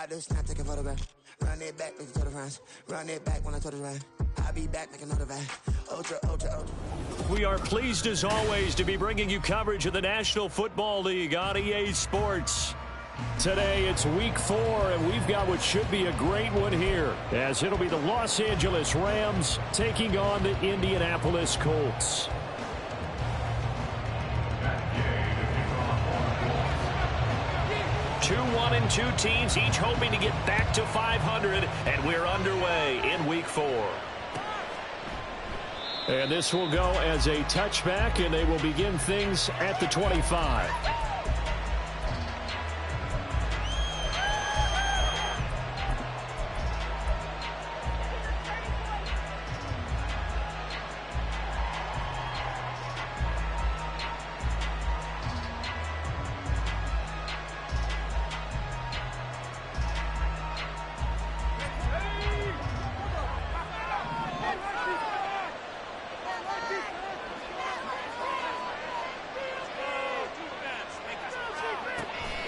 I do snap, take a photograph. Run it back, look to the friends. Run it back when I told it right. I'll be back, make another van. Ultra, ultra, ultra. We are pleased as always to be bringing you coverage of the National Football League on EA Sports. Today it's week 4, and we've got what should be a great one here, as it'll be the Los Angeles Rams taking on the Indianapolis Colts. Two 1-2 teams, each hoping to get back to 500, and we're underway in week 4. And this will go as a touchback, and they will begin things at the 25.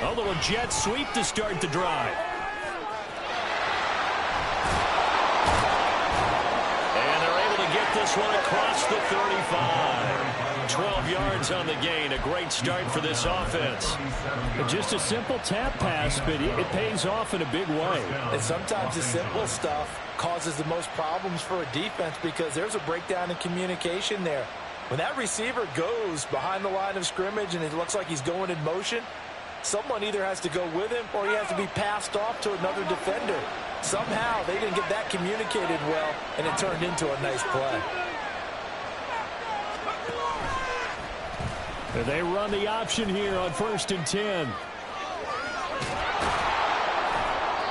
A little jet sweep to start the drive. And they're able to get this one across the 35. 12 yards on the gain. A great start for this offense. Just a simple tap pass, but it pays off in a big way. And sometimes the simple stuff causes the most problems for a defense because there's a breakdown in communication there. When that receiver goes behind the line of scrimmage and it looks like he's going in motion, someone either has to go with him or he has to be passed off to another defender. Somehow they didn't get that communicated well, and it turned into a nice play. They run the option here on 1st and 10.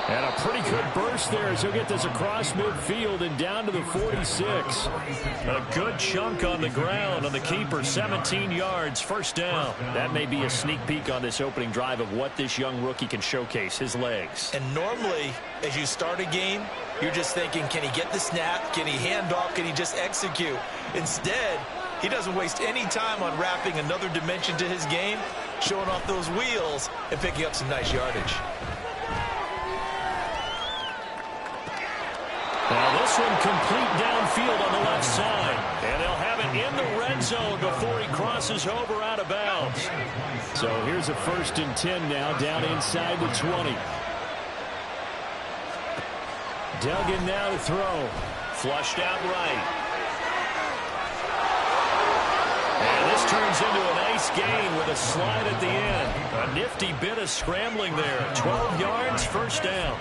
And a pretty good burst there as he'll get this across midfield and down to the 46. A good chunk on the ground on the keeper, 17 yards, first down. That may be a sneak peek on this opening drive of what this young rookie can showcase, his legs. And normally, as you start a game, you're just thinking, can he get the snap? Can he hand off? Can he just execute? Instead, he doesn't waste any time on wrapping another dimension to his game, showing off those wheels and picking up some nice yardage. Now this one complete downfield on the left side. And they'll have it in the red zone before he crosses over out of bounds. So here's a 1st and 10 now, down inside the 20. Duggan now to throw. Flushed out right. And this turns into a nice gain with a slide at the end. A nifty bit of scrambling there. 12 yards, first down.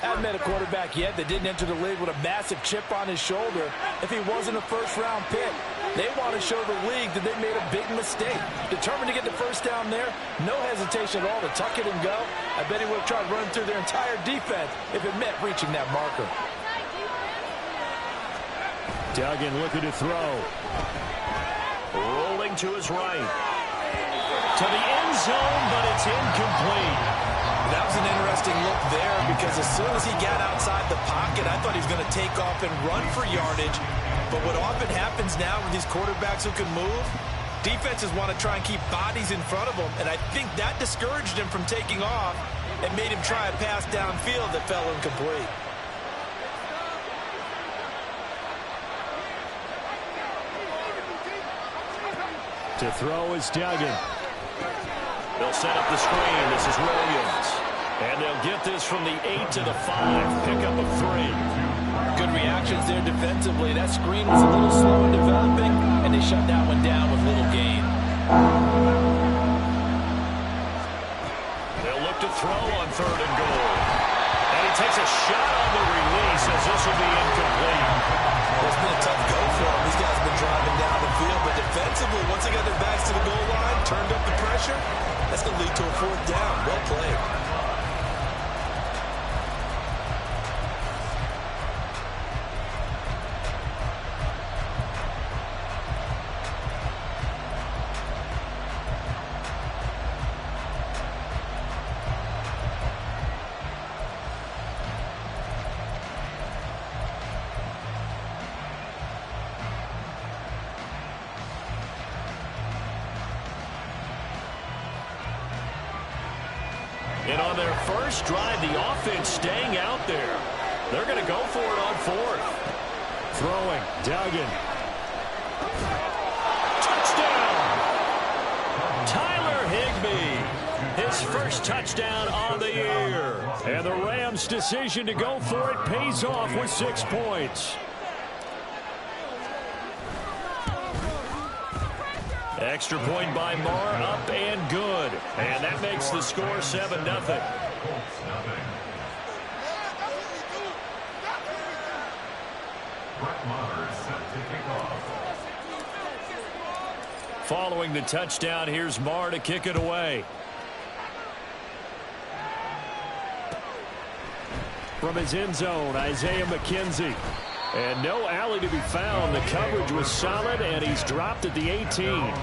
Haven't met a quarterback yet that didn't enter the league with a massive chip on his shoulder if he wasn't a first-round pick. They want to show the league that they made a big mistake. Determined to get the first down there, no hesitation at all to tuck it and go. I bet he would have tried running through their entire defense if it meant reaching that marker. Duggan looking to throw. Rolling to his right. To the end zone, but it's incomplete. That was an interesting look there because as soon as he got outside the pocket, I thought he was going to take off and run for yardage. But what often happens now with these quarterbacks who can move, defenses want to try and keep bodies in front of them, and I think that discouraged him from taking off and made him try a pass downfield that fell incomplete. To throw is Duggan. They'll set up the screen. This is Williams. And they'll get this from the 8 to the 5. Pick up of 3. Good reactions there defensively. That screen was a little slow in developing, and they shut that one down with little gain. They'll look to throw on 3rd and goal. And he takes a shot on the release as this will be incomplete. It's been a tough go for him. These guys have been driving down the field, but defensively, once they got their backs to the goal line, turned up the pressure, that's going to lead to a 4th down. Well played. And on their first drive, the offense staying out there. They're going to go for it on fourth. Throwing, Duggan. Touchdown! Tyler Higbee, his first touchdown on the year. And the Rams' decision to go for it pays off with 6 points. Extra point by Marr, up and good. And that makes the score 7-0. Following the touchdown, here's Marr to kick it away. From his end zone, Isaiah McKenzie. And no alley to be found. The coverage was solid, and he's dropped at the 18.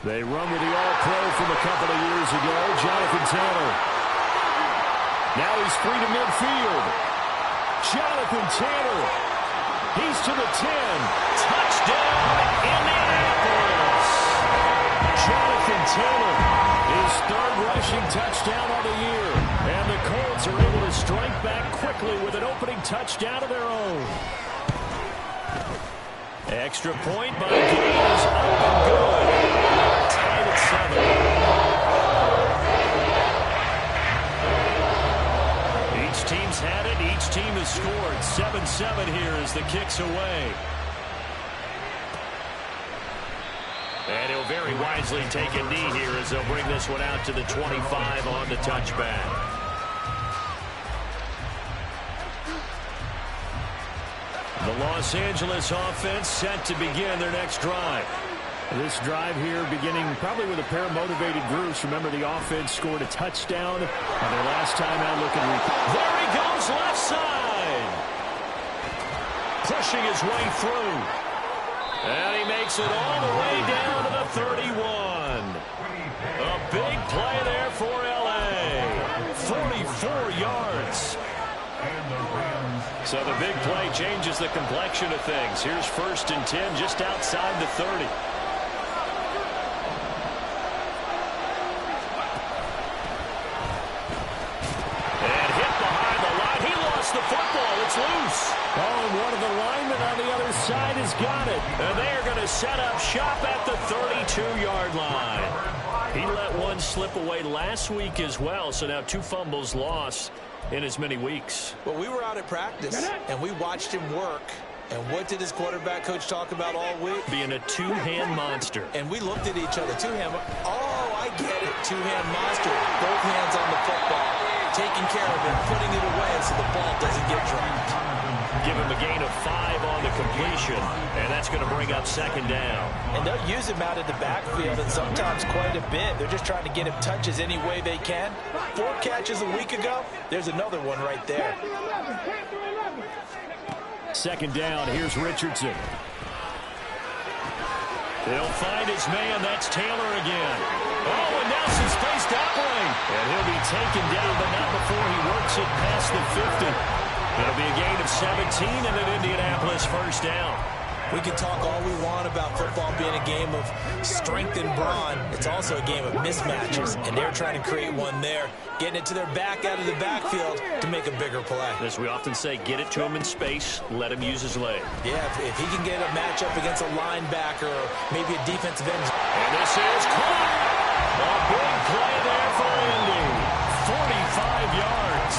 They run with the All-Pro from a couple of years ago, Jonathan Taylor. Now he's free to midfield. Jonathan Taylor. He's to the 10. Touchdown, Indianapolis. Jonathan Taylor, his third rushing touchdown of the year. And the Colts are able to strike back quickly with an opening touchdown of their own. Extra point by Gaines, up and good. Tied at 7. Each team's had it. Each team has scored. 7-7 here as the kick's away. And he'll very wisely take a knee here as they'll bring this one out to the 25 on the touchback. The Los Angeles offense set to begin their next drive. This drive here beginning probably with a pair of motivated groups. Remember, the offense scored a touchdown on their last time out looking. There he goes, left side. Pushing his way through. And he makes it all the way down to the 31. A big play there for L.A. 44 yards. So the big play changes the complexion of things. Here's 1st and 10 just outside the 30. And hit behind the line. He lost the football. It's loose. Oh, and one of the linemen on the other side has got it. And they are going to set up shop at the 32-yard line. He let one slip away last week as well. So now 2 fumbles lost in as many weeks. Well, we were out at practice, and we watched him work. And what did his quarterback coach talk about all week? Being a two-hand monster. And we looked at each other. Two-hand. Oh, I get it. Two-hand monster. Both hands on the football. Taking care of it, putting it away so the ball doesn't get dropped. Give him a gain of 5 on the completion, and that's going to bring up 2nd down. And they'll use him out of the backfield, and sometimes quite a bit. They're just trying to get him touches any way they can. 4 catches a week ago. There's another one right there. 2nd down. Here's Richardson. They'll find his man. That's Taylor again. Oh, and Nelson's faced that way. And he'll be taken down, but not before he works it past the 50. It'll be a gain of 17 and an Indianapolis 1st down. We can talk all we want about football being a game of strength and brawn. It's also a game of mismatches, and they're trying to create one there, getting it to their back out of the backfield to make a bigger play. As we often say, get it to him in space, let him use his leg. Yeah, if he can get a matchup against a linebacker or maybe a defensive end. And this is caught. A big play there for Indy. 45 yards.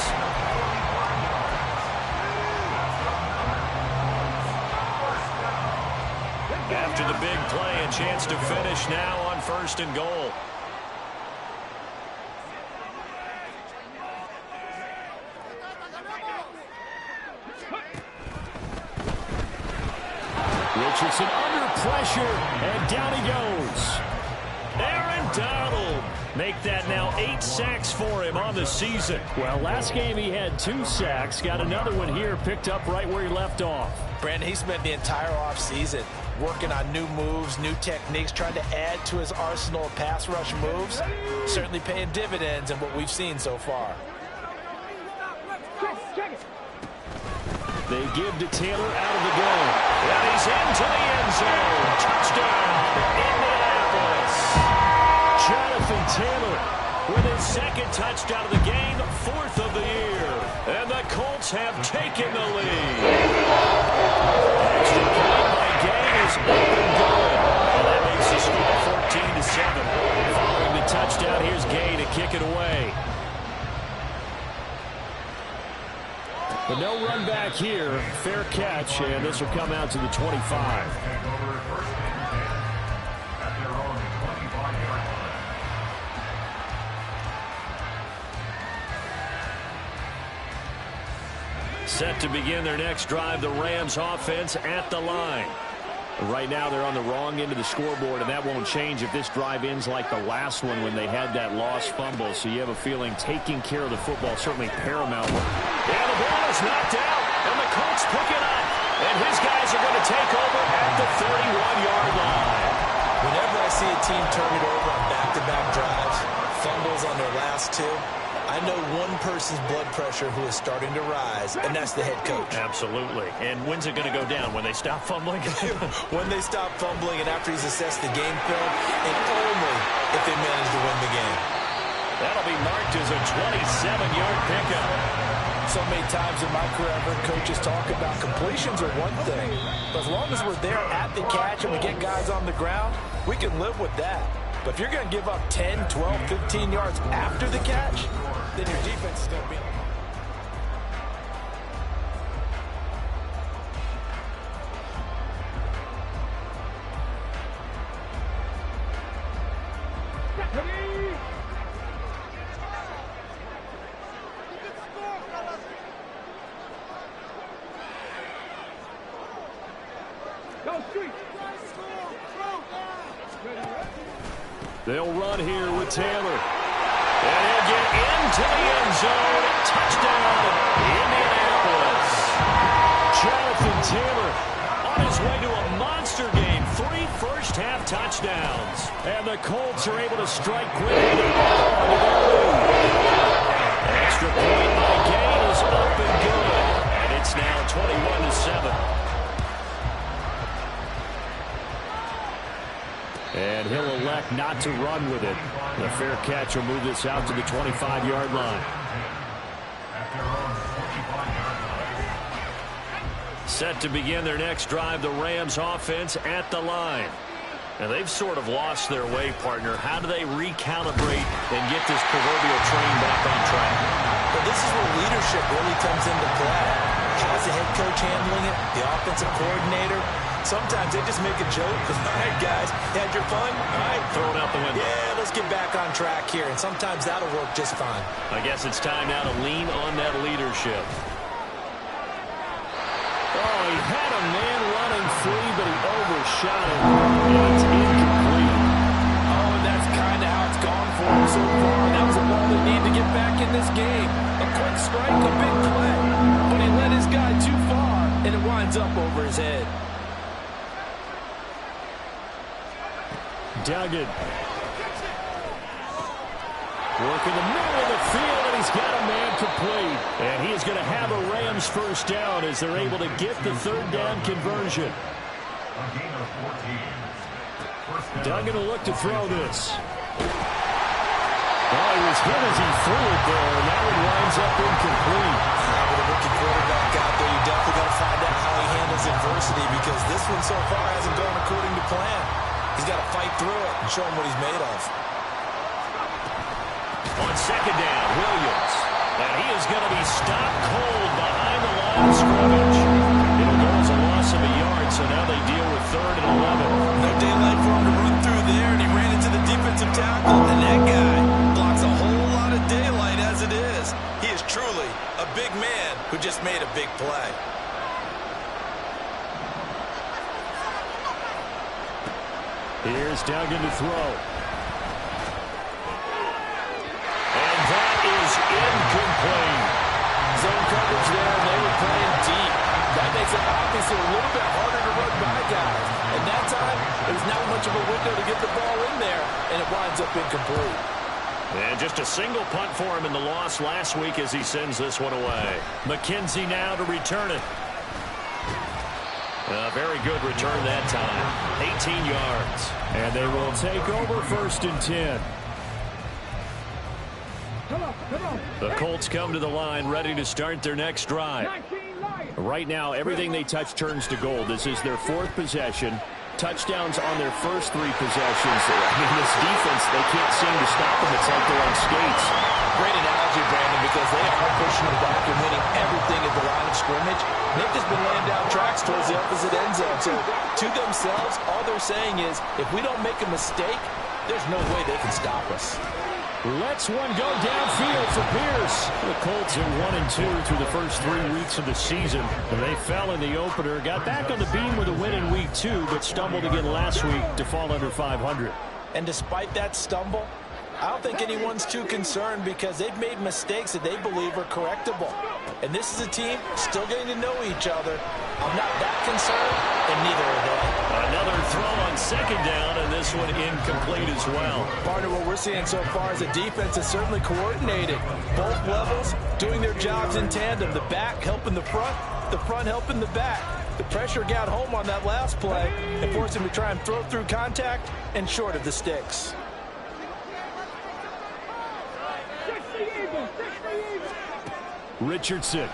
After the big play, a chance to finish now on 1st and goal. Richardson under pressure, and down he goes. Aaron Donald make that now 8 sacks for him on the season. Well, last game he had 2 sacks. Got another one here, picked up right where he left off. Brandon, he spent the entire offseason working on new moves, new techniques, trying to add to his arsenal of pass rush moves. Certainly paying dividends in what we've seen so far. They give to Taylor out of the goal. And he's into the end zone. Touchdown, Indianapolis. Jonathan Taylor with his second touchdown of the game, 4th of the year. And the Colts have taken the lead. Extra point by Gay is up and good. And that makes the score 14-7. Following the touchdown, here's Gay to kick it away. But no run back here. Fair catch, and this will come out to the 25. Set to begin their next drive, the Rams offense at the line. Right now they're on the wrong end of the scoreboard, and that won't change if this drive ends like the last one when they had that lost fumble. So you have a feeling taking care of the football certainly paramount. And the ball is knocked out, and the Colts pick it up. And his guys are going to take over at the 31-yard line. Whenever I see a team turn it over on back-to-back drives, fumbles on their last two, I know one person's blood pressure who is starting to rise, and that's the head coach. Absolutely. And when's it going to go down? When they stop fumbling? When they stop fumbling and after he's assessed the game film, and only if they manage to win the game. That'll be marked as a 27-yard pickup. So many times in my career, I've heard coaches talk about completions are one thing. But as long as we're there at the catch and we get guys on the ground, we can live with that. But if you're going to give up 10, 12, 15 yards after the catch, then your defense is going to be... They'll run here with Taylor. And he'll get into the end zone. Touchdown, Indianapolis. Jonathan Taylor on his way to a monster game. 3 first-half touchdowns. And the Colts are able to strike quickly to hold on to their lead. Extra point by Gay is up and good. And it's now 21-7. And he'll elect not to run with it. The fair catch will move this out to the 25-yard line. Set to begin their next drive, the Rams offense at the line. And they've sort of lost their way, partner. How do they recalibrate and get this proverbial train back on track? Well, this is where leadership really comes into play. How's the head coach handling it? The offensive coordinator? Sometimes they just make a joke. All right, guys, you had your fun? All right. Throw it out the window. Yeah, let's get back on track here. And sometimes that'll work just fine. I guess it's time now to lean on that leadership. Oh, he had a man running free, but he overshot it. And it's incomplete. Oh, and that's kind of how it's gone for him so far. That was a ball they need to get back in this game. A quick strike, a big play. But he led his guy too far, and it winds up over his head. Duggan. Working the middle of the field, and he's got a man complete. And he is going to have a Rams first down as they're able to get the third down conversion. Duggan will look to throw this. Oh, he was hit as he threw it there, and that one winds up incomplete. With a rookie quarterback out there, you definitely got to find out how he handles adversity, because this one so far hasn't gone according to plan. He's got to fight through it and show him what he's made of. On second down, Williams. And he is going to be stopped cold behind the line of scrimmage. It'll go as a loss of a yard, so now they deal with 3rd and 11. No daylight for him to run through there, and he ran into the defensive tackle, and that guy blocks a whole lot of daylight as it is. He is truly a big man who just made a big play. Here's Duggan to throw. And that is incomplete. Zone coverage there, and they were playing deep. That makes it obviously a little bit harder to run by guys. And There's not much of a window to get the ball in there, and it winds up incomplete. And just a single punt for him in the loss last week as he sends this one away. McKenzie now to return it. A very good return that time. 18 yards. And they will take over 1st and 10. The Colts come to the line ready to start their next drive. Right now, everything they touch turns to gold. This is their 4th possession. Touchdowns on their first 3 possessions. I mean, this defense, they can't seem to stop them. It's like they're on skates. Great analogy, Brandon, because they are pushing it back and winning everything at the line of scrimmage. They've just been laying down tracks towards the opposite end zone. So, to themselves, all they're saying is, if we don't make a mistake, there's no way they can stop us. Let's one go downfield for Pierce. The Colts are 1-2 through the first 3 weeks of the season. They fell in the opener, got back on the beam with a win in week 2, but stumbled again last week to fall under 500. And despite that stumble, I don't think anyone's too concerned because they've made mistakes that they believe are correctable. And this is a team still getting to know each other. I'm not that concerned, and neither are they. Another throw on 2nd down, and this one incomplete as well. Partner, what we're seeing so far is a defense is certainly coordinated. Both levels doing their jobs in tandem. The back helping the front helping the back. The pressure got home on that last play and forced him to try and throw through contact and short of the sticks. Richardson. And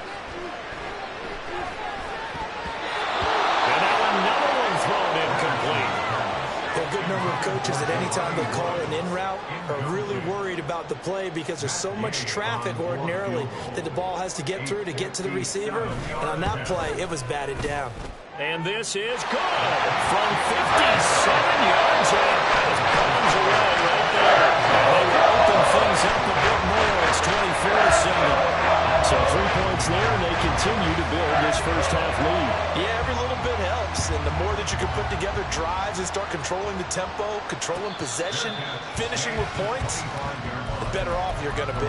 now another one thrown incomplete. A good number of coaches at any time they call an in route are really worried about the play because there's so much traffic ordinarily that the ball has to get through to get to the receiver. And on that play, it was batted down. And this is good from 57 yards and it comes away right there. They will open things up a bit more. It's 24-7. So 3 points there, and they continue to build this first half lead. Yeah, every little bit helps. And the more that you can put together drives and start controlling the tempo, controlling possession, finishing with points, the better off you're going to be.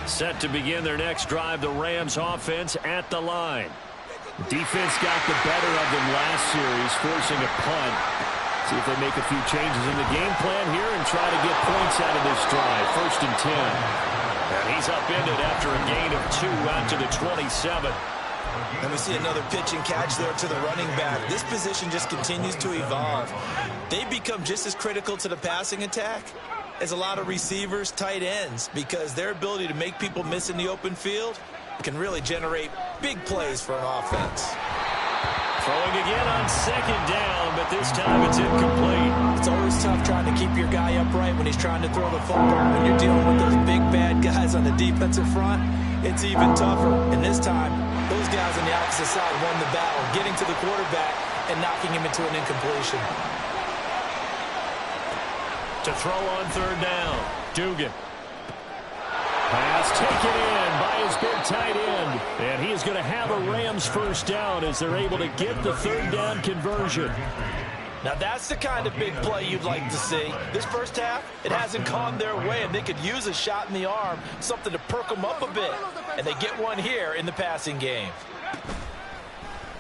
Set to begin their next drive, the Rams offense at the line. Defense got the better of them last series, forcing a punt. See if they make a few changes in the game plan here and try to get points out of this drive. 1st and 10. And he's upended after a gain of 2 out to the 27. And we see another pitch and catch there to the running back. This position just continues to evolve. They become just as critical to the passing attack as a lot of receivers, tight ends, because their ability to make people miss in the open field can really generate big plays for an offense. Throwing again on 2nd down, but this time it's incomplete. It's always tough trying to keep your guy upright when he's trying to throw the football. When you're dealing with those big, bad guys on the defensive front, it's even tougher. And this time, those guys on the opposite side won the battle, getting to the quarterback and knocking him into an incompletion. To throw on 3rd down, Dugan. Pass taken in by his big tight end. And he is going to have a Rams 1st down as they're able to get the 3rd down conversion. Now that's the kind of big play you'd like to see. This first half, it hasn't gone their way, and they could use a shot in the arm, something to perk them up a bit. And they get one here in the passing game.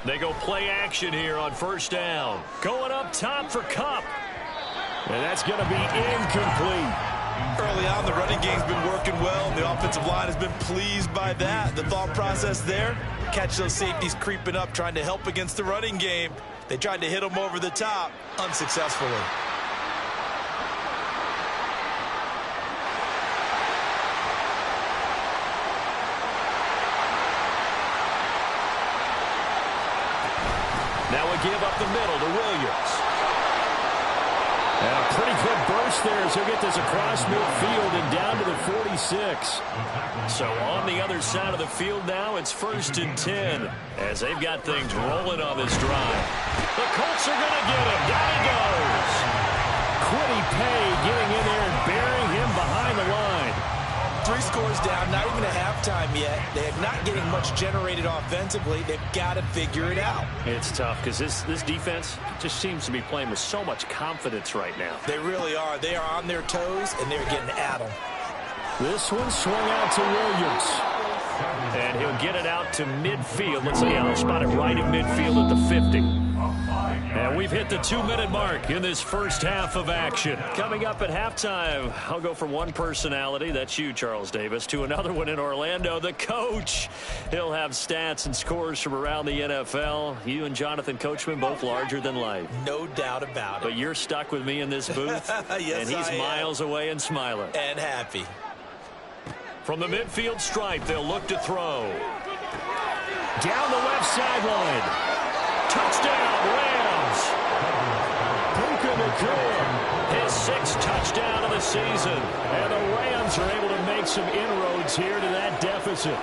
They go play action here on 1st down. Going up top for Kupp. And that's going to be incomplete. Early on, the running game's been working well, and the offensive line has been pleased by that. The thought process there, catch those safeties creeping up, trying to help against the running game. They tried to hit them over the top, unsuccessfully. Now we give up the middle to Williams. And a pretty good burst there as he'll get this across midfield and down to the 46. So on the other side of the field now, it's 1st and 10 as they've got things rolling on this drive. The Colts are going to get him. Down he goes. Quiddy Pay getting in there and burying him behind the line. 3 scores goes down, not even at halftime yet. They're not getting much generated offensively. They've got to figure it out. It's tough because this defense just seems to be playing with so much confidence right now. They really are. They are on their toes, and they're getting at them. This one swung out to Williams. And he'll get it out to midfield. Let's see, I'll spot it right in midfield at the 50. And we've hit the 2-minute mark in this first half of action. Coming up at halftime, I'll go from one personality, that's you, Charles Davis, to another one in Orlando, the coach. He'll have stats and scores from around the NFL. You and Jonathan Coachman, both larger than life. No doubt about it. But you're stuck with me in this booth. Yes, and he's miles away and smiling. And happy. From the midfield stripe, they'll look to throw. Down the left sideline. Touchdown, Rams. Puka Nacua, his 6th touchdown of the season. And the Rams are able to make some inroads here to that deficit.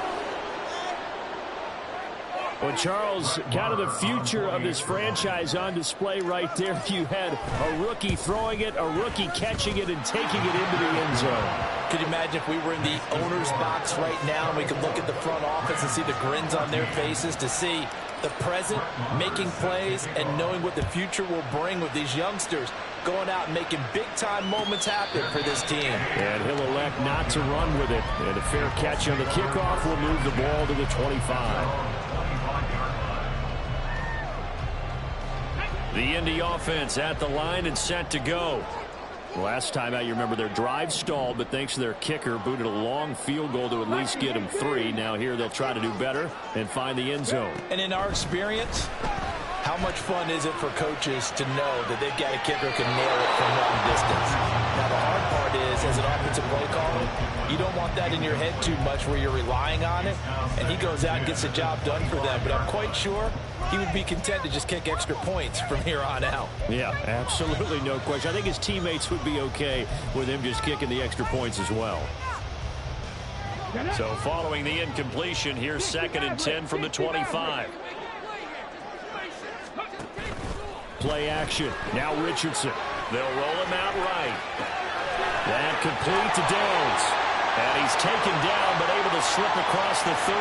Well, Charles, kind of the future of this franchise on display right there. You had a rookie throwing it, a rookie catching it, and taking it into the end zone. Could you imagine if we were in the owner's box right now and we could look at the front office and see the grins on their faces, to see the present making plays and knowing what the future will bring with these youngsters going out and making big-time moments happen for this team. And he'll elect not to run with it. And a fair catch on the kickoff will move the ball to the 25. The Indy offense at the line and set to go. Last time out, you remember their drive stalled, but thanks to their kicker, booted a long field goal to at least get them 3. Now here they'll try to do better and find the end zone. And in our experience, how much fun is it for coaches to know that they've got a kicker who can nail it from long distance? Now the hard part is, as an offensive play caller, you don't want that in your head too much where you're relying on it, and he goes out and gets the job done for them. But I'm quite sure he would be content to just kick extra points from here on out. Yeah, absolutely no question. I think his teammates would be okay with him just kicking the extra points as well. So following the incompletion, here's 2nd and 10 from the 25. Play action. Now Richardson. They'll roll him out right. That complete to Downs. And he's taken down but able to slip across the 35.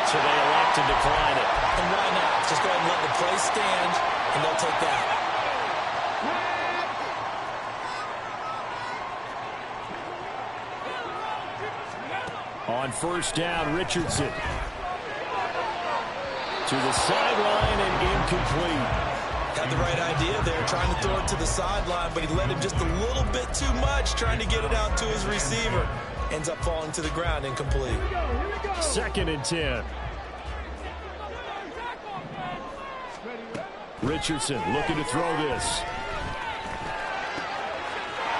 So they elect to decline it. And why not? Just go ahead and let the play stand, and they'll take that. On 1st down, Richardson. To the sideline and incomplete. Had the right idea there, trying to throw it to the sideline, but he let him just a little bit too much, trying to get it out to his receiver. Ends up falling to the ground, incomplete. 2nd and 10. Richardson looking to throw this.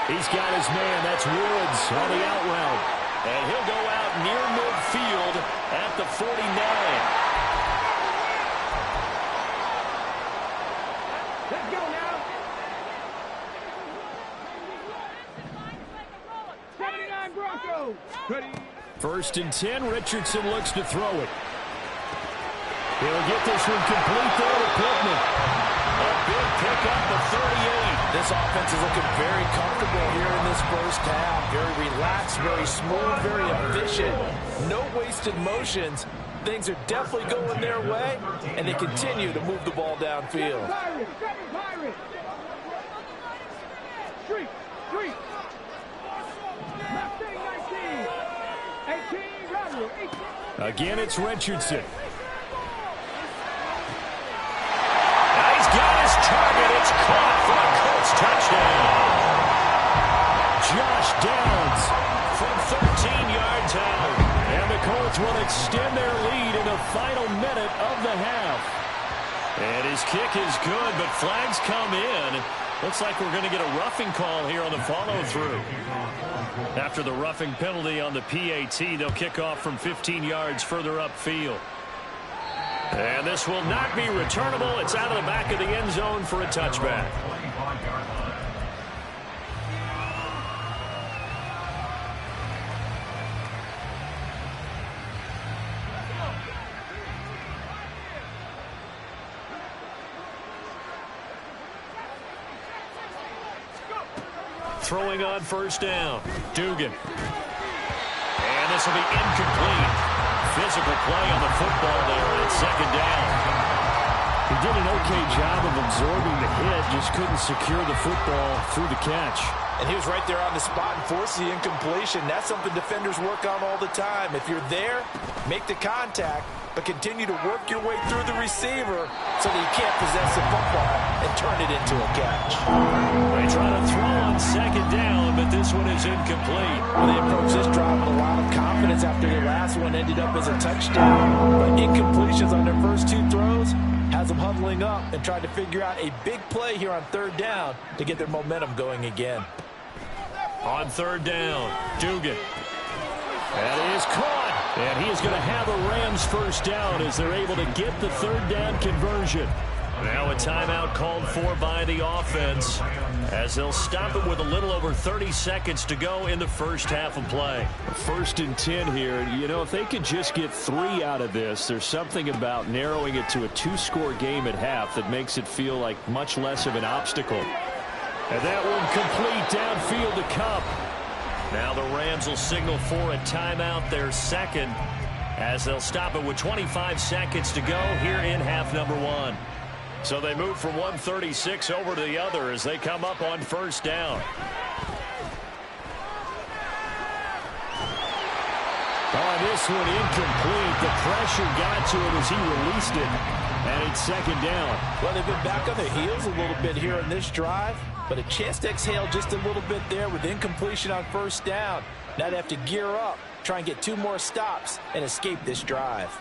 He's got his man. That's Woods on the out route. And he'll go out near midfield at the 49. Let's go now. 79 Broncos. Ready. 1st and 10. Richardson looks to throw it. He'll get this one complete there to Pittman. A big pickup of 38. This offense is looking very comfortable here in this first half. Very relaxed, very smooth, very efficient. No wasted motions. Things are definitely going their way, and they continue to move the ball downfield. Street. 18. Again, it's Richardson. He's got his target. It's caught for a Colts touchdown. Josh Downs From 13 yards out. And the Colts will extend their lead in the final minute of the half. And his kick is good, but flags come in. Looks like we're going to get a roughing call here on the follow-through. After the roughing penalty on the PAT, they'll kick off from 15 yards further upfield. And this will not be returnable. It's out of the back of the end zone for a touchback. throwing on first down. Dugan. And this will be incomplete. Physical play on the football there on second down. He did an okay job of absorbing the hit, just couldn't secure the football through the catch. And he was right there on the spot and forced the incompletion. That's something defenders work on all the time. If you're there, make the contact, but continue to work your way through the receiver so that you can't possess the football and turn it into a catch. They try to throw on second down, but this one is incomplete. Well, they approach this drive with a lot of confidence after the last one ended up as a touchdown. But incompletions on their first two throws has them huddling up and trying to figure out a big play here on third down to get their momentum going again. On third down, Dugan. That is caught. And he is going to have a Rams first down as they're able to get the third down conversion. Now a timeout called for by the offense as they'll stop it with a little over 30 seconds to go in the first half of play. 1st and 10 here. You know, if they could just get 3 out of this, there's something about narrowing it to a 2-score game at half that makes it feel like much less of an obstacle. And that one complete downfield to Cup. Now the Rams will signal for a timeout, their second, as they'll stop it with 25 seconds to go here in half number 1. So they move from 136 over to the other as they come up on first down. Oh, this one incomplete. The pressure got to him as he released it. And it's second down. Well, they've been back on their heels a little bit here on this drive, but a chance to exhale just a little bit there with incompletion on first down. Now they have to gear up, try and get 2 more stops and escape this drive.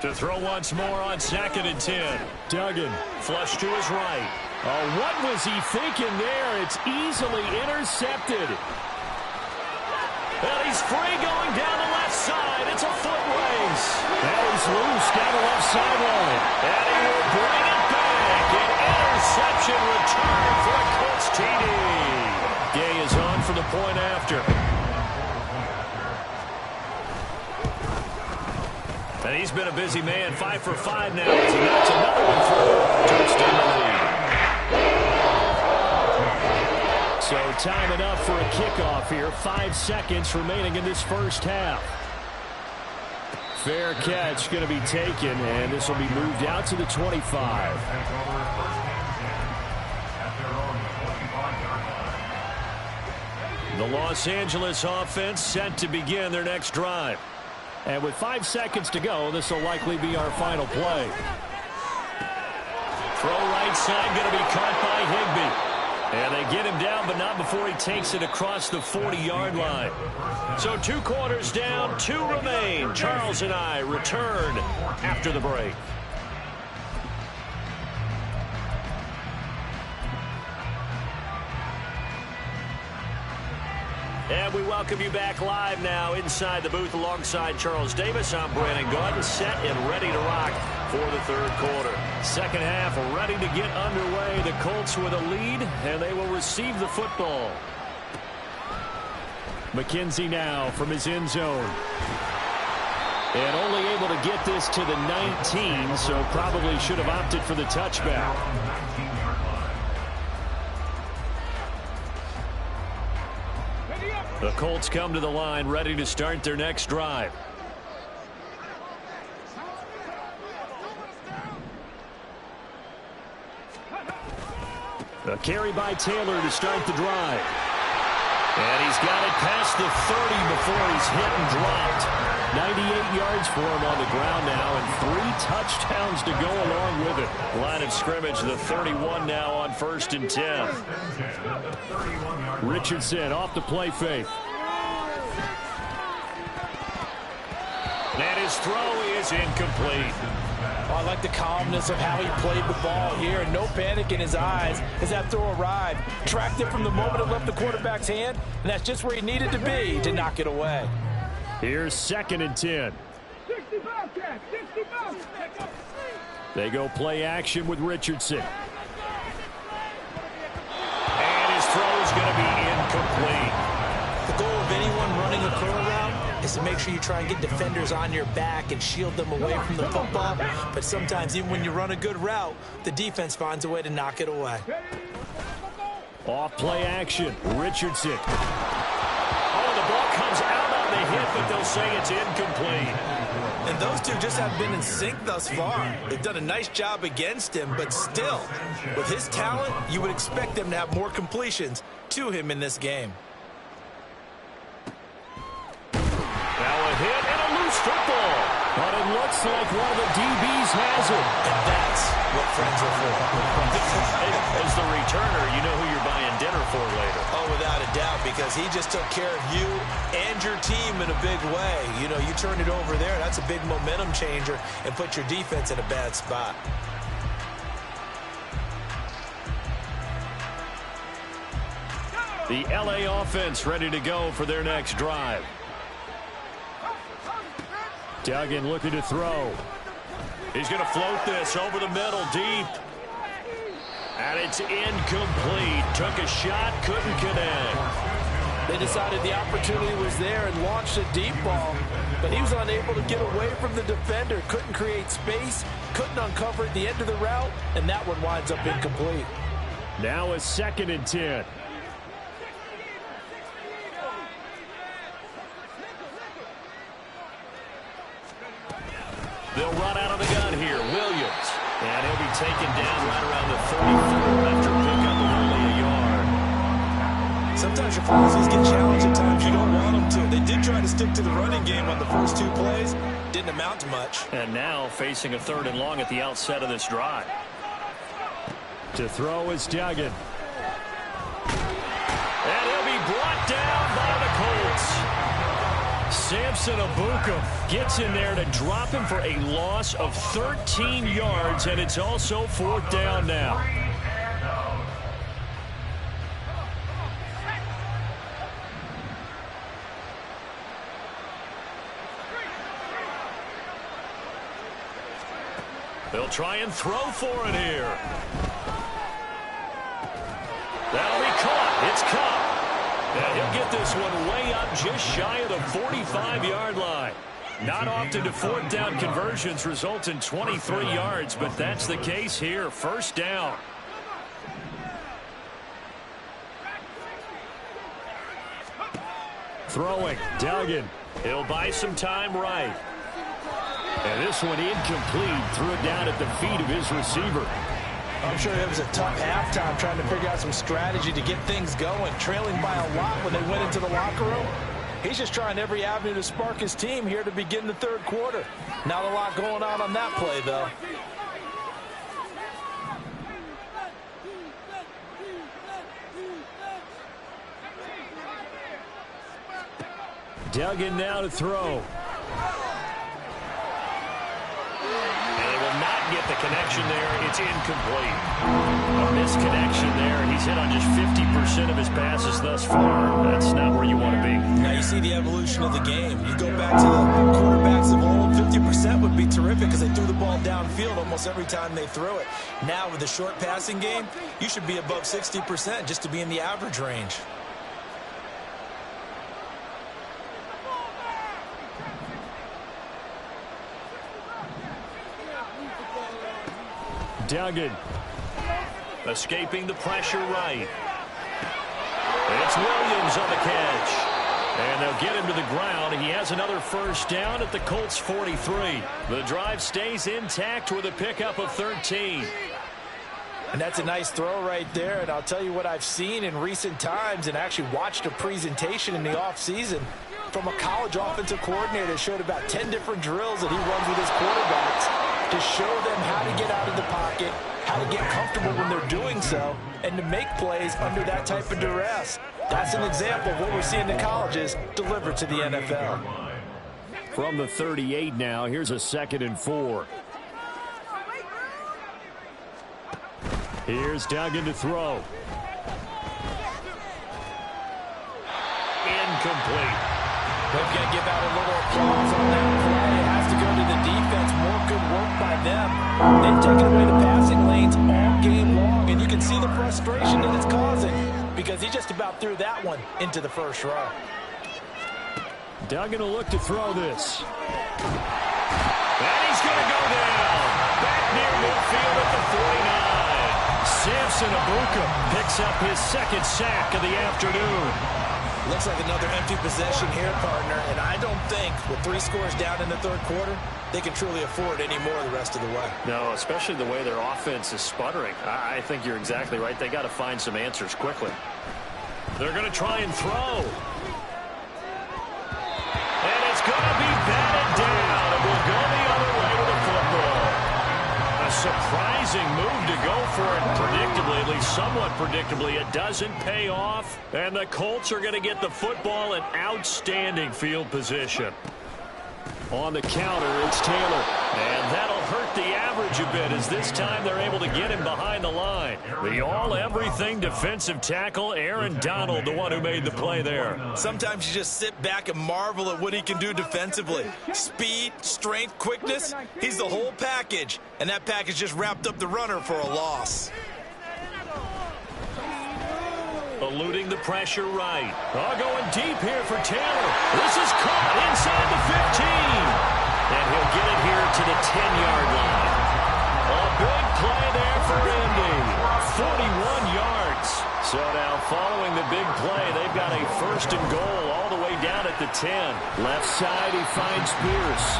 To throw once more on 2nd and 10. Duggan flush to his right. Oh, what was he thinking there? It's easily intercepted. Well, he's free going down the left side. It's a foot race. That is loose down the left sideline. And he will bring it back. An interception return for a Colts TD. Gay is on for the point after. And he's been a busy man, 5 for 5 now as he knocks another one through. Touchdown lead. So time enough for a kickoff here. 5 seconds remaining in this first half. Fair catch going to be taken, and this will be moved out to the 25. The Los Angeles offense set to begin their next drive. And with 5 seconds to go, this will likely be our final play. Throw right side going to be caught by Higbee. And they get him down, but not before he takes it across the 40-yard line. So 2 quarters down, 2 remain. Charles and I return after the break. And we welcome you back live now inside the booth alongside Charles Davis. I'm Brandon Gaudin, set and ready to rock for the 3rd quarter. Second half ready to get underway. The Colts with a lead, and they will receive the football. McKenzie now from his end zone. And only able to get this to the 19, so probably should have opted for the touchback. The Colts come to the line ready to start their next drive. A carry by Taylor to start the drive. And he's got it past the 30 before he's hit and dropped. 98 yards for him on the ground now and 3 touchdowns to go along with it. Line of scrimmage, the 31 now on 1st and 10. Richardson off the play fake. And his throw is incomplete. Oh, I like the calmness of how he played the ball here. No panic in his eyes as that throw arrived. Tracked it from the moment it left the quarterback's hand, and that's just where he needed to be to knock it away. Here's 2nd and 10. 65, Cat, 65. They go play action with Richardson. And his throw is going to be incomplete. The goal of anyone running a curl route is is to make sure you try and get defenders on your back and shield them away from the football. But sometimes, even when you run a good route, the defense finds a way to knock it away. Off play action. Richardson. Oh, the ball comes out on the hit, but they'll say it's incomplete. And those two just haven't been in sync thus far. They've done a nice job against him, but still, with his talent, you would expect them to have more completions to him in this game. Now a hit and a loose football. But it looks like one of the DBs has it. And that's what friends are for. As the returner, you know who you're buying dinner for later. Oh, without a doubt, because he just took care of you and your team in a big way. You know, you turn it over there, that's a big momentum changer and put your defense in a bad spot. The LA offense ready to go for their next drive. Duggan looking to throw. He's going to float this over the middle, deep. And it's incomplete. Took a shot, couldn't connect. They decided the opportunity was there and launched a deep ball, but he was unable to get away from the defender. Couldn't create space, couldn't uncover at the end of the route, and that one winds up incomplete. Now a 2nd and 10. They'll run out of the gun here. Williams. And he'll be taken down right around the 34 after pickup of only a yard. Sometimes your policies get challenged at times you don't want them to. They did try to stick to the running game on the first 2 plays. Didn't amount to much. And now facing a 3rd and long at the outset of this drive. To throw is Duggan. And he'll be brought down by the Colts. Samson Abuka gets in there to drop him for a loss of 13 yards, and it's also 4th down now. They'll try and throw for it here. That'll be caught. It's caught. And he'll get this one way up just shy of the 45-yard line. Not often do 4th down conversions result in 23 yards, but that's the case here. 1st down. Throwing. Duggan. He'll buy some time right. And this one incomplete. Threw it down at the feet of his receiver. I'm sure it was a tough halftime trying to figure out some strategy to get things going. Trailing by a lot when they went into the locker room. He's just trying every avenue to spark his team here to begin the 3rd quarter. Not a lot going on that play, though. Duggan now to throw. Get the connection there. It's incomplete. A misconnection there. He's hit on just 50% of his passes thus far. That's not where you want to be. Now you see the evolution of the game. You go back to the quarterbacks of old, 50% would be terrific because they threw the ball downfield almost every time they threw it. Now with the short passing game, you should be above 60% just to be in the average range. Duggan escaping the pressure right. It's Williams on the catch. And they'll get him to the ground. He has another 1st down at the Colts 43. The drive stays intact with a pickup of 13. And that's a nice throw right there. And I'll tell you what I've seen in recent times and actually watched a presentation in the offseason from a college offensive coordinator that showed about 10 different drills that he runs with his quarterbacks to show them how to get out of the pocket, how to get comfortable when they're doing so, and to make plays under that type of duress. That's an example of what we're seeing in colleges delivered to the NFL. From the 38 now, here's a 2nd and 4. Here's Duggan to throw. Incomplete. We've got to give out a little applause on that play. It has to go to the defense. More good work by them. They've taken away the passing lanes all game long, and you can see the frustration that it's causing because he just about threw that one into the 1st row. Duggan will look to throw this. And he's going to go down. Back near midfield at the 49. Samson Abuka picks up his second sack of the afternoon. Looks like another empty possession here, partner. And I don't think with 3 scores down in the third quarter, they can truly afford any more the rest of the way. No, especially the way their offense is sputtering. I think you're exactly right. They got to find some answers quickly. They're going to try and throw. And it's going to be batted down. It will go the other way with the football. A surprising move to go for it predictably, at least somewhat predictably. It doesn't pay off. And the Colts are going to get the football in outstanding field position. On the counter, it's Taylor. And that'll hurt the average a bit as this time they're able to get him behind the line. The all-everything defensive tackle, Aaron Donald, the one who made the play there. Sometimes you just sit back and marvel at what he can do defensively. Speed, strength, quickness, he's the whole package. And that package just wrapped up the runner for a loss. Eluding the pressure right. Going deep here for Taylor. This is caught inside the 15. And he'll get it here to the 10-yard line. A big play there for Indy. 41 yards. So now following the big play, they've got a first and goal all the way down at the 10. Left side, he finds Pierce.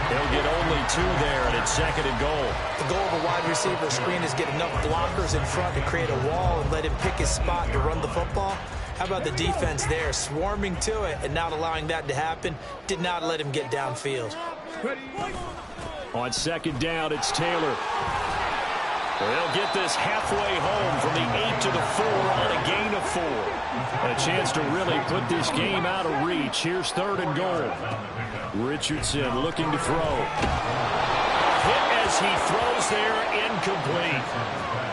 He'll get only 2 there, and it's second and goal. The goal of a wide receiver screen is get enough blockers in front to create a wall and let him pick his spot to run the football. How about the defense there, swarming to it and not allowing that to happen? Did not let him get downfield. On second down, it's Taylor. They'll get this halfway home from the 8 to the 4 on a gain of 4. A chance to really put this game out of reach. Here's third and goal. Richardson looking to throw. Hit as he throws there, incomplete.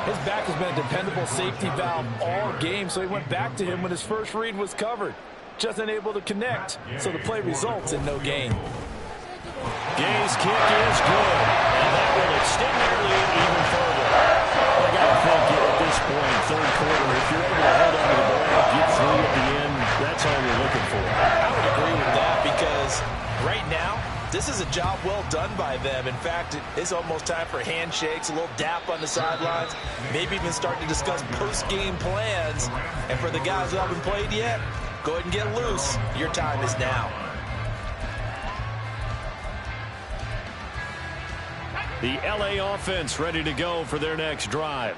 His back has been a dependable safety valve all game, so he went back to him when his first read was covered. Just unable to connect, so the play results in no gain. Gay's kick is good, and that will extend their lead even further. I got to think at this point, third quarter, if you're able to hold on to the ball, get through at the end, that's all you're looking for. I would agree with that because right now, this is a job well done by them. In fact, it's almost time for handshakes, a little dap on the sidelines, maybe even start to discuss post-game plans. And for the guys who haven't played yet, go ahead and get loose. Your time is now. The LA offense ready to go for their next drive.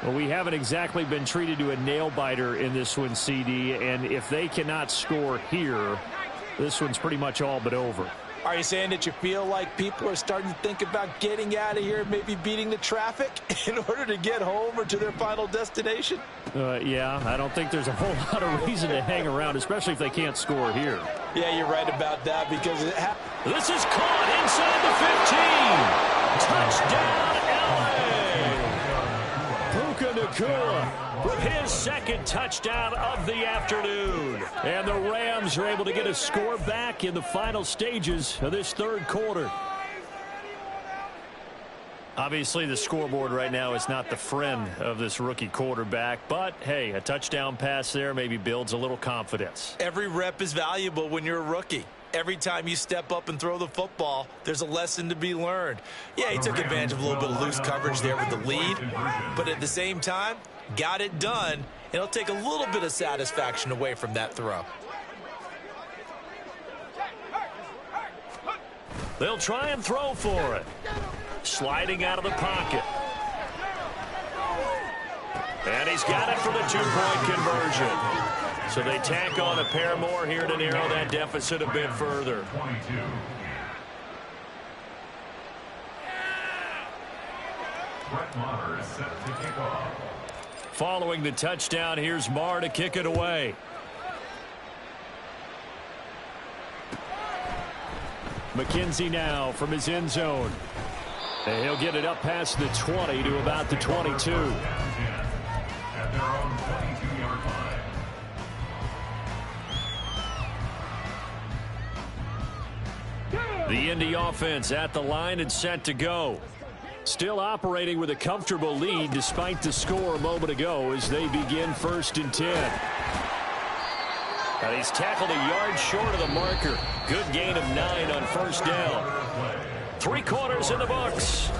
Well, we haven't exactly been treated to a nail-biter in this one, CD, and if they cannot score here, this one's pretty much all but over. Are you saying that you feel like people are starting to think about getting out of here, maybe beating the traffic in order to get home or to their final destination? Yeah, I don't think there's a whole lot of reason to hang around, especially if they can't score here. Yeah, you're right about that because this is caught inside the 15. Touchdown, LA! Puka Nacua with his second touchdown of the afternoon. And the Rams are able to get a score back in the final stages of this third quarter. Obviously, the scoreboard right now is not the friend of this rookie quarterback, but, hey, a touchdown pass there maybe builds a little confidence. Every rep is valuable when you're a rookie. Every time you step up and throw the football, there's a lesson to be learned. Yeah, he took advantage of a little bit of loose coverage there with the lead, but at the same time, got it done, and it'll take a little bit of satisfaction away from that throw. They'll try and throw for it. Sliding out of the pocket. And he's got it for the two-point conversion. So they tack on a pair more here to narrow that deficit a bit further. Following the touchdown, here's Marr to kick it away. McKenzie now from his end zone. And he'll get it up past the 20 to about the 22. The Indy offense at the line and set to go. Still operating with a comfortable lead despite the score a moment ago as they begin 1st and 10. And he's tackled a yard short of the marker. Good gain of 9 on first down. 3 quarters in the books.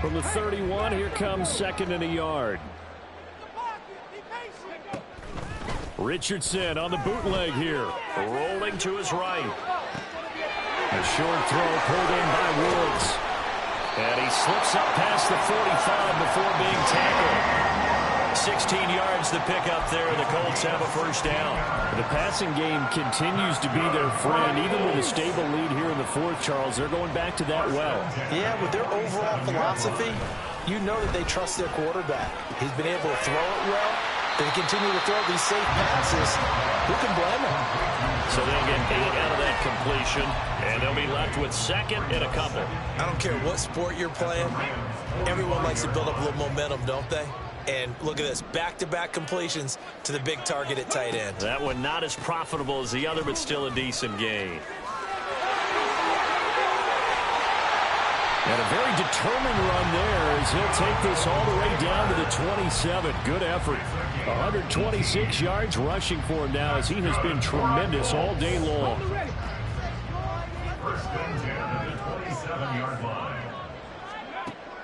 From the 31, here comes 2nd and a yard. Richardson on the bootleg here. Rolling to his right. A short throw pulled in by Woods. And he slips up past the 45 before being tackled. 16 yards to pick up there. The Colts have a first down. The passing game continues to be their friend. Even with a stable lead here in the fourth, Charles, they're going back to that well. Yeah, with their overall philosophy, you know that they trust their quarterback. He's been able to throw it well. They continue to throw these safe passes. Who can blame them? So they'll get 8 out of that completion, and they'll be left with 2nd and a couple. I don't care what sport you're playing. Everyone likes to build up a little momentum, don't they? And look at this, back-to-back completions to the big target at tight end. That one not as profitable as the other, but still a decent gain. And a very determined run there as he'll take this all the way down to the 27. Good effort. 126 yards rushing for him now as he has been tremendous all day long.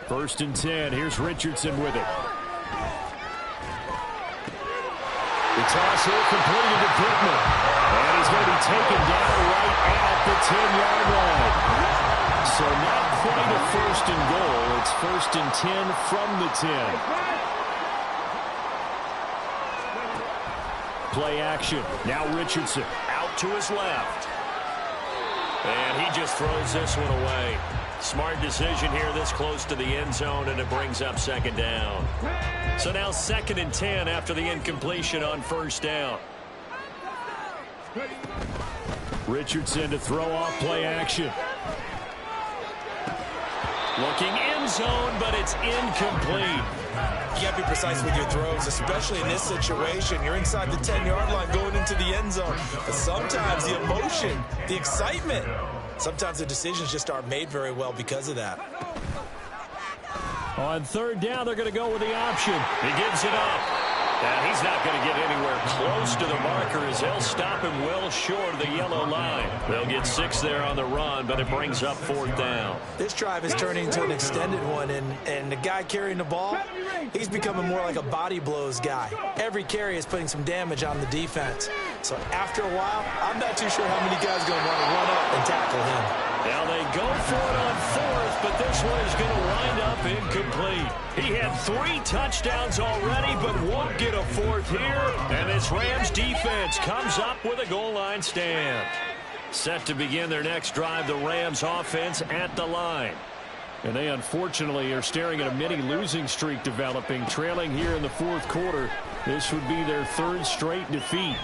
First and 10. Here's Richardson with it. The toss here completed to Pittman. And he's going to be taken down right at the 10-yard line. So not quite a first and goal. It's 1st and 10 from the 10. Play action. Now Richardson. Out to his left. And he just throws this one away. Smart decision here this close to the end zone, and it brings up 2nd down. So now 2nd and 10 after the incompletion on first down. Richardson to throw off play action. Looking end zone, but it's incomplete. You got to be precise with your throws, especially in this situation. You're inside the 10-yard line going into the end zone. But sometimes the emotion, the excitement, sometimes the decisions just aren't made very well because of that. On 3rd down, they're going to go with the option. He gives it up. And he's not going to get anywhere close to the marker as they'll stop him well short of the yellow line. They'll get 6 there on the run, but it brings up 4th down. This drive is turning into an extended one, and the guy carrying the ball, he's becoming more like a body blows guy. Every carry is putting some damage on the defense. So after a while, I'm not too sure how many guys are going to want to run up and tackle him. Now they go for it on 4th, but this one is going to wind up incomplete. He had 3 touchdowns already, but won't get a 4th here. And this Rams defense comes up with a goal line stand. Set to begin their next drive, the Rams offense at the line. And they unfortunately are staring at a mini losing streak developing, trailing here in the 4th quarter. This would be their 3rd straight defeat.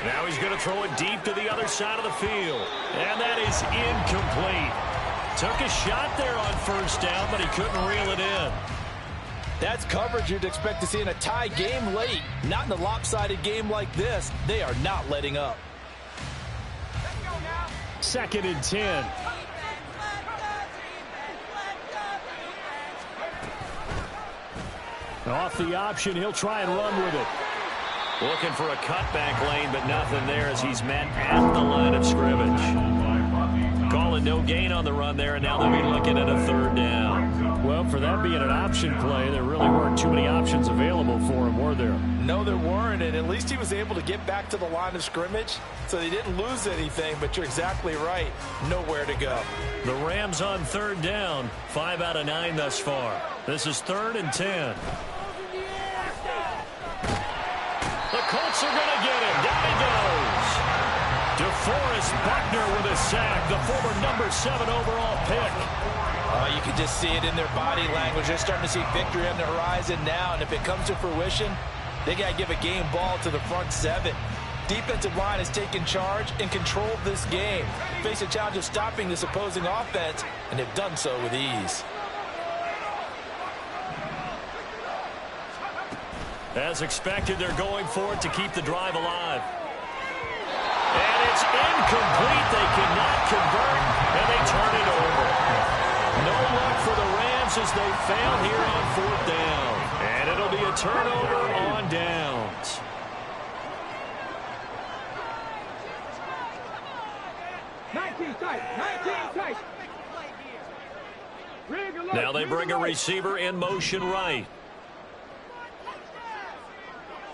Now he's going to throw it deep to the other side of the field. And that is incomplete. Took a shot there on first down, but he couldn't reel it in. That's coverage you'd expect to see in a tie game late. Not in a lopsided game like this. They are not letting up. 2nd and 10. Off the option, he'll try and run with it. Looking for a cutback lane, but nothing there as he's met at the line of scrimmage. Calling no gain on the run there, and now they'll be looking at a 3rd down. Well, for that being an option play, there really weren't too many options available for him, were there? No, there weren't, and at least he was able to get back to the line of scrimmage, so they didn't lose anything, but you're exactly right. Nowhere to go. The Rams on 3rd down, 5 out of 9 thus far. This is 3rd and 10. The Colts are going to get him. Down he goes. DeForest Buckner with a sack, the former number 7 overall pick. You can just see it in their body language. They're starting to see victory on the horizon now, and if it comes to fruition, they got to give a game ball to the front 7. Defensive line has taken charge and controlled this game. Face a challenge of stopping this opposing offense, and they've done so with ease. As expected, they're going for it to keep the drive alive. And it's incomplete. They cannot convert, and they turn it over. No luck for the Rams Yards as they fail here on 4th down. And it'll be a turnover on downs. Now they bring a receiver in motion right.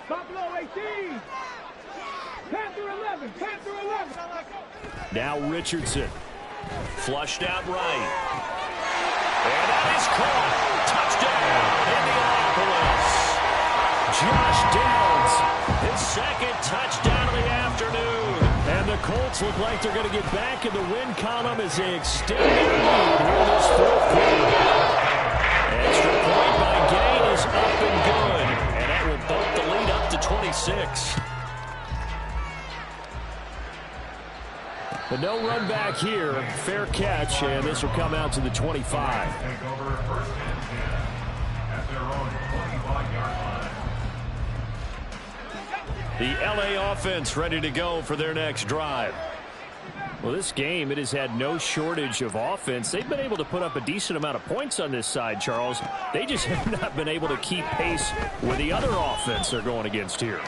Buffalo 18. Panther 11. Panther 11. Now Richardson. Flushed out right. And that is caught. Touchdown, Indianapolis. Josh Downs, his second touchdown of the afternoon. And the Colts look like they're going to get back in the win column as they extend their lead here in this 4th quarter. Extra point by Gain is up and good. And that will bump the lead up to 26. But no run back here. Fair catch, and this will come out to the 25. The LA offense ready to go for their next drive. Well, this game, it has had no shortage of offense. They've been able to put up a decent amount of points on this side, Charles. They just have not been able to keep pace with the other offense they're going against here.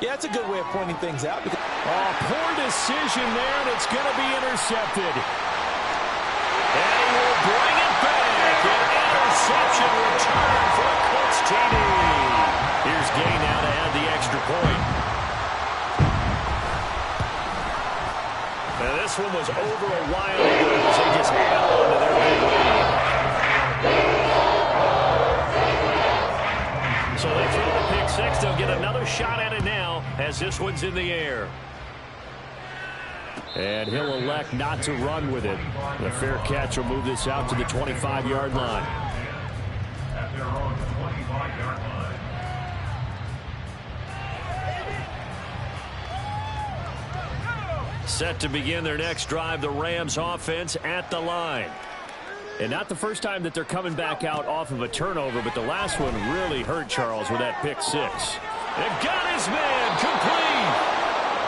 Yeah, it's a good way of pointing things out. Oh, poor decision there, and it's going to be intercepted. And he will bring it back. An interception return for a Colts TD. Here's Gay now to add the extra point. Now this one was over a while ago as they just held on to their big lead. So they throw the pick six. They'll get another shot at it now as this one's in the air. And he'll elect not to run with it. The fair catch will move this out to the 25-yard line. At their own 25-yard line. Set to begin their next drive, the Rams offense at the line. And not the first time that they're coming back out off of a turnover, but the last one really hurt Charles with that pick six. They've got his man complete.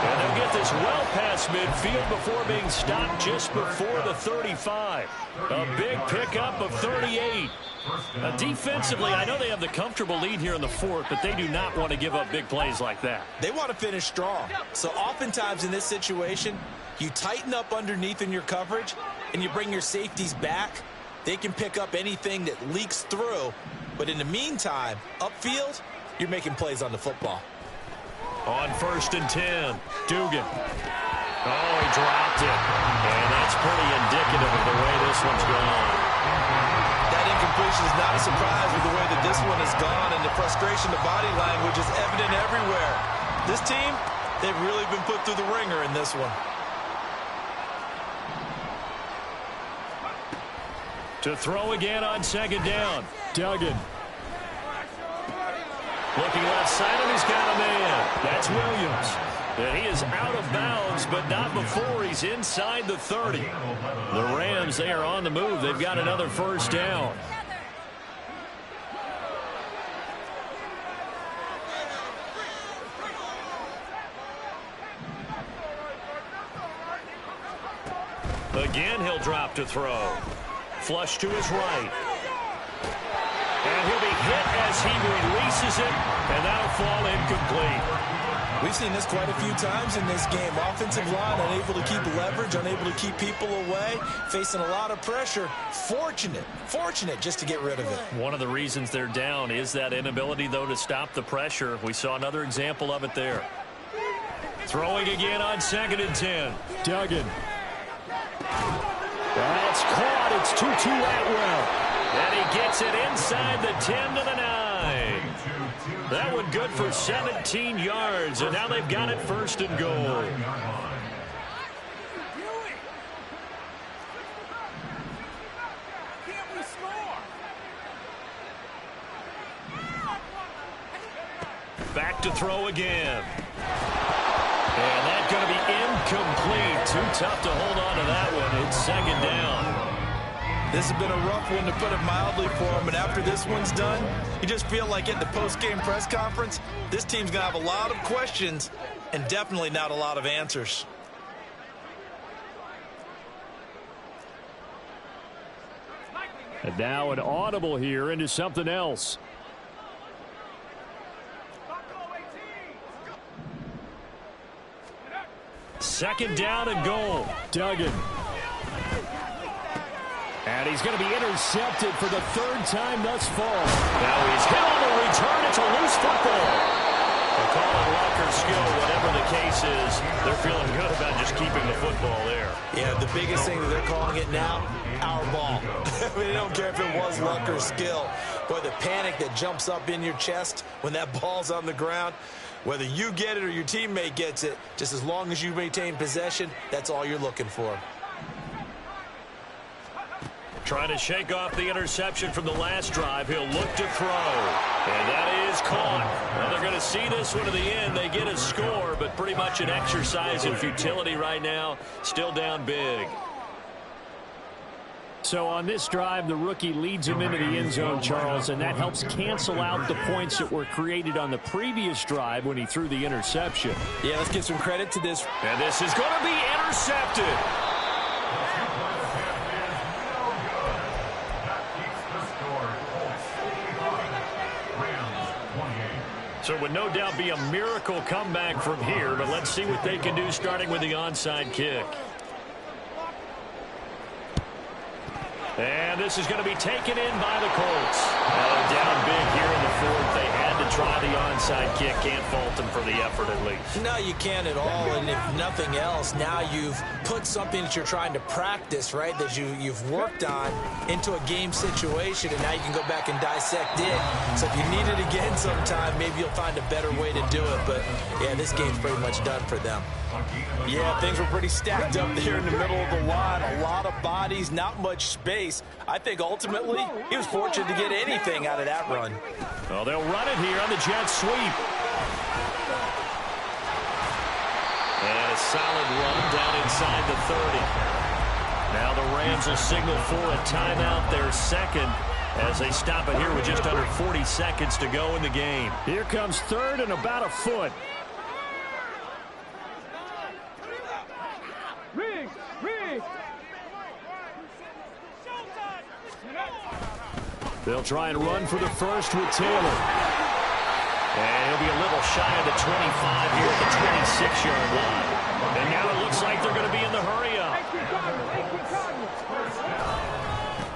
And they'll get this well past midfield before being stopped just before the 35. A big pickup of 38. Defensively, I know they have the comfortable lead here in the 4th, but they do not want to give up big plays like that. They want to finish strong. So oftentimes in this situation, you tighten up underneath in your coverage, and you bring your safeties back. They can pick up anything that leaks through. But in the meantime, upfield, you're making plays on the football. On 1st and 10, Dugan. Oh, he dropped it. And that's pretty indicative of the way this one's gone. That incompletion is not a surprise with the way that this one has gone, and the frustration, the body language is evident everywhere. This team, they've really been put through the ringer in this one. To throw again on 2nd down. Duggan. Looking left side, and he's got a man. That's Williams. And he is out of bounds, but not before he's inside the 30. The Rams, they are on the move. They've got another 1st down. Again, he'll drop to throw. Flush to his right. And he'll be hit as he releases it, and that'll fall incomplete. We've seen this quite a few times in this game. Offensive line unable to keep leverage, unable to keep people away, facing a lot of pressure. Fortunate just to get rid of it. One of the reasons they're down is that inability, though, to stop the pressure. We saw another example of it there. Throwing again on 2nd and 10. Duggan. That's caught. It's 2-2 Atwell. And he gets it inside the 10 to the 9. That one good for 17 yards. And now they've got it 1st and goal. Back to throw again. And that's going to be incomplete. Too tough to hold on to that one. It's 2nd down. This has been a rough one, to put it mildly, for him. And after this one's done, you just feel like at the post-game press conference, this team's going to have a lot of questions and definitely not a lot of answers. And now an audible here into something else. Second down and goal. Duggan. And he's going to be intercepted for the third time thus far. Now he's hit on the return. It's a loose football. They call it luck or skill, whatever the case is. They're feeling good about just keeping the football there. Yeah, the biggest thing that they're calling it now, our ball. I mean, they don't care if it was luck or skill. Boy, the panic that jumps up in your chest when that ball's on the ground, whether you get it or your teammate gets it, just as long as you maintain possession, that's all you're looking for. Trying to shake off the interception from the last drive. He'll look to throw. And that is caught. Well, they're going to see this one to the end. They get a score, but pretty much an exercise in futility right now. Still down big. So on this drive, the rookie leads him into the end zone, Charles, and that helps cancel out the points that were created on the previous drive when he threw the interception. Yeah, let's give some credit to this. And this is going to be intercepted. So it would no doubt be a miracle comeback from here, but let's see what they can do starting with the onside kick. And this is going to be taken in by the Colts. Down big here in the fourth. They had to try the onside kick. Can't fault them for the effort at least. No, you can't at all. And if nothing else, now you've put something that you're trying to practice, right, that you've worked on into a game situation, and now you can go back and dissect it. So if you need it again sometime, maybe you'll find a better way to do it. But, yeah, this game's pretty much done for them. Yeah, things were pretty stacked up there in the middle of the line. A lot of bodies, not much space. I think ultimately he was fortunate to get anything out of that run. Well, they'll run it here on the jet sweep. And a solid run down inside the 30. Now the Rams will signal for a timeout, their second, as they stop it here with just under 40 seconds to go in the game. Here comes third and about a foot. They'll try and run for the first with Taylor. And he'll be a little shy of the 25 here at the 26-yard line. And now it looks like they're going to be in the hurry-up.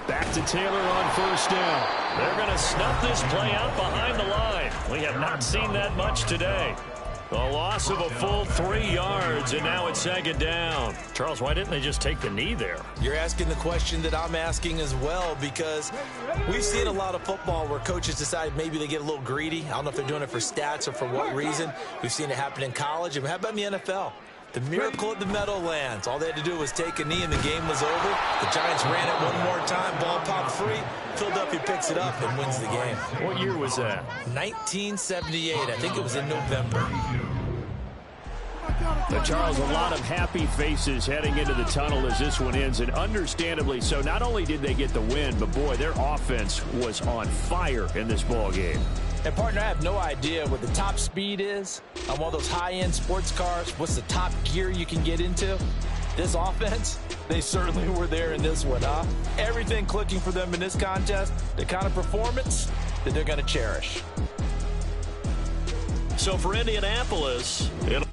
Back to Taylor on first down. They're going to snuff this play out behind the line. We have not seen that much today. A loss of a full 3 yards, and now it's second down. Charles, why didn't they just take the knee there? You're asking the question that I'm asking as well, because we've seen a lot of football where coaches decide maybe they get a little greedy. I don't know if they're doing it for stats or for what reason. We've seen it happen in college. And how about in the NFL? The miracle at the Meadowlands. All they had to do was take a knee and the game was over. The Giants ran it one more time. Ball popped free. Philadelphia picks it up and wins the game. What year was that? 1978. I think it was in November. But Charles, a lot of happy faces heading into the tunnel as this one ends, and understandably so. Not only did they get the win, but boy, their offense was on fire in this ball game. And partner, I have no idea what the top speed is on one of those high-end sports cars. What's the top gear you can get into? This offense, they certainly were there in this one, huh? Everything clicking for them in this contest, the kind of performance that they're going to cherish. So for Indianapolis, it'll